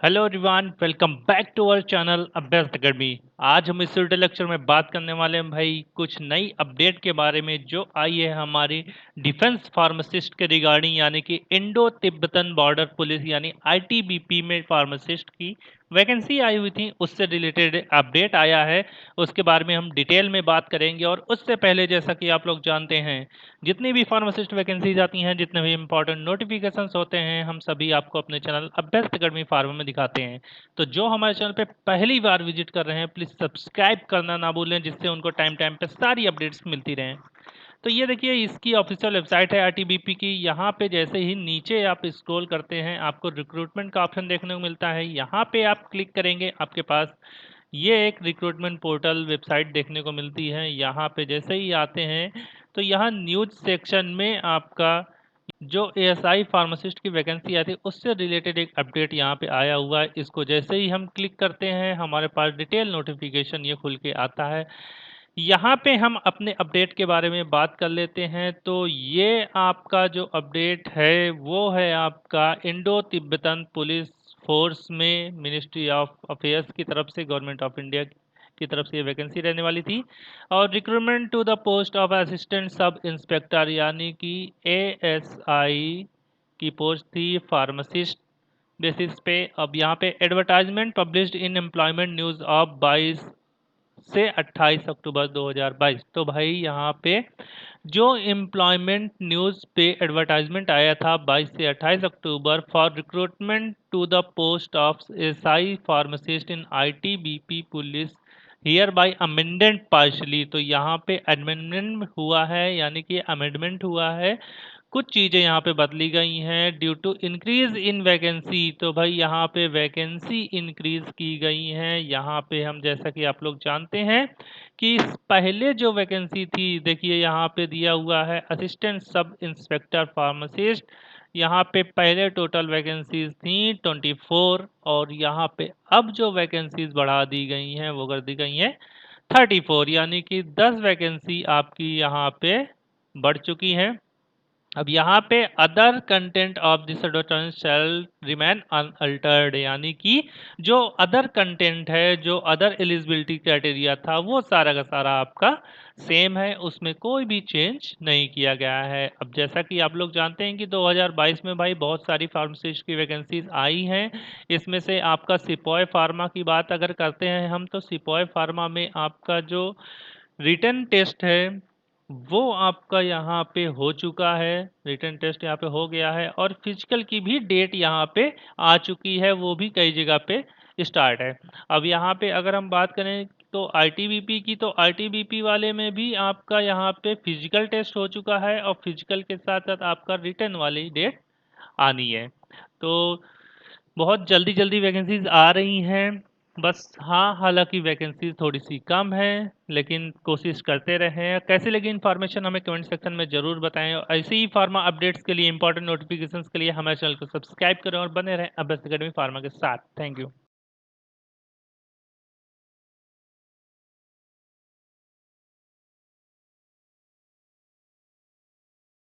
Hello everyone, welcome back to our channel Abhyast Academy. आज हम इस वीडियो लेक्चर में बात करने वाले हैं भाई कुछ नई अपडेट के बारे में जो आई है हमारी डिफेंस फार्मासिस्ट के रिगार्डिंग, यानी कि इंडो तिब्बतन बॉर्डर पुलिस यानी आईटीबीपी में फार्मासिस्ट की वैकेंसी आई हुई थी, उससे रिलेटेड अपडेट आया है। उसके बारे में हम डिटेल में बात करेंगे। और उससे पहले जैसा कि आप लोग जानते हैं, जितनी भी फार्मासिस्ट वैकेंसीज आती हैं, जितने भी इंपॉर्टेंट नोटिफिकेशंस होते हैं, हम सभी आपको अपने चैनल अभ्यस्त अकेडमी फार्मा में दिखाते हैं। तो जो हमारे चैनल पे पहली बार विजिट कर रहे हैं, प्लीज़ सब्सक्राइब करना ना भूलें, जिससे उनको टाइम टाइम पे सारी अपडेट्स मिलती रहें। तो ये देखिए, इसकी ऑफिशियल वेबसाइट है आईटीबीपी की। यहाँ पे जैसे ही नीचे आप स्क्रॉल करते हैं, आपको रिक्रूटमेंट का ऑप्शन देखने को मिलता है। यहाँ पे आप क्लिक करेंगे, आपके पास ये एक रिक्रूटमेंट पोर्टल वेबसाइट देखने को मिलती है। यहाँ पे जैसे ही आते हैं तो यहाँ न्यूज सेक्शन में आपका जो एएसआई फार्मासिस्ट की वैकेंसी आई थी, उससे रिलेटेड एक अपडेट यहाँ पे आया हुआ है। इसको जैसे ही हम क्लिक करते हैं, हमारे पास डिटेल नोटिफिकेशन ये खुल के आता है। यहाँ पे हम अपने अपडेट के बारे में बात कर लेते हैं। तो ये आपका जो अपडेट है वो है आपका इंडो तिब्बतन पुलिस फोर्स में मिनिस्ट्री ऑफ अफेयर्स की तरफ से, गवर्नमेंट ऑफ इंडिया की तरफ से ये वैकेंसी रहने वाली थी। और recruitment to the post of assistant sub inspector यानी कि एएसआई की पोस्ट थी फार्मासिस्ट बेसिस पे। अब यहाँ पे advertisement published in employment news of 22 से 28 अक्टूबर 2022। तो भाई यहाँ पे जो एम्प्लॉयमेंट न्यूज़ पे एडवर्टाइजमेंट आया था 22 से 28 October for recruitment to the post of SI pharmacist in ITBP police hereby amended partially. तो यहाँ पे अमेंडमेंट हुआ है, यानी कि अमेंडमेंट हुआ है। कुछ चीज़ें यहाँ पे बदली गई हैं due to increase in vacancy. तो भाई यहाँ पे वैकेंसी इंक्रीज की गई हैं। यहाँ पे हम, जैसा कि आप लोग जानते हैं कि पहले जो वैकेंसी थी, देखिए यहाँ पे दिया हुआ है असिस्टेंट सब इंस्पेक्टर फार्मासिस्ट। यहाँ पे पहले टोटल वैकेंसीज थी 24, और यहाँ पे अब जो वैकेंसीज बढ़ा दी गई हैं वो कर दी गई हैं 34, यानी कि 10 वैकेंसी आपकी यहाँ पे बढ़ चुकी हैं। अब यहाँ पे other content of this advertisement shall remain unaltered, यानी कि जो अदर कंटेंट है, जो अदर एलिजिबिलिटी क्राइटेरिया था, वो सारा का सारा आपका सेम है, उसमें कोई भी चेंज नहीं किया गया है। अब जैसा कि आप लोग जानते हैं कि 2022 में भाई बहुत सारी फार्मासिस्ट की वैकेंसीज आई हैं। इसमें से आपका सिपॉय फार्मा की बात अगर करते हैं हम, तो सिपॉय फार्मा में आपका जो रिटन टेस्ट है वो आपका यहाँ पे हो चुका है। रिटन टेस्ट यहाँ पे हो गया है, और फिजिकल की भी डेट यहाँ पे आ चुकी है, वो भी कई जगह पे स्टार्ट है। अब यहाँ पे अगर हम बात करें तो आईटीबीपी की, तो आईटीबीपी वाले में भी आपका यहाँ पे फिजिकल टेस्ट हो चुका है, और फिजिकल के साथ साथ आपका रिटन वाली डेट आनी है। तो बहुत जल्दी जल्दी वैकेंसीज आ रही हैं। बस हाँ, हालांकि वैकेंसीज थोड़ी सी कम है, लेकिन कोशिश करते रहें। कैसे लगी इन्फॉर्मेशन हमें कमेंट सेक्शन में ज़रूर बताएं। और ऐसे ही फार्मा अपडेट्स के लिए, इंपॉर्टेंट नोटिफिकेशंस के लिए हमारे चैनल को सब्सक्राइब करें और बने रहें अभ्यस्त अकेडमी फार्मा के साथ। Thank you.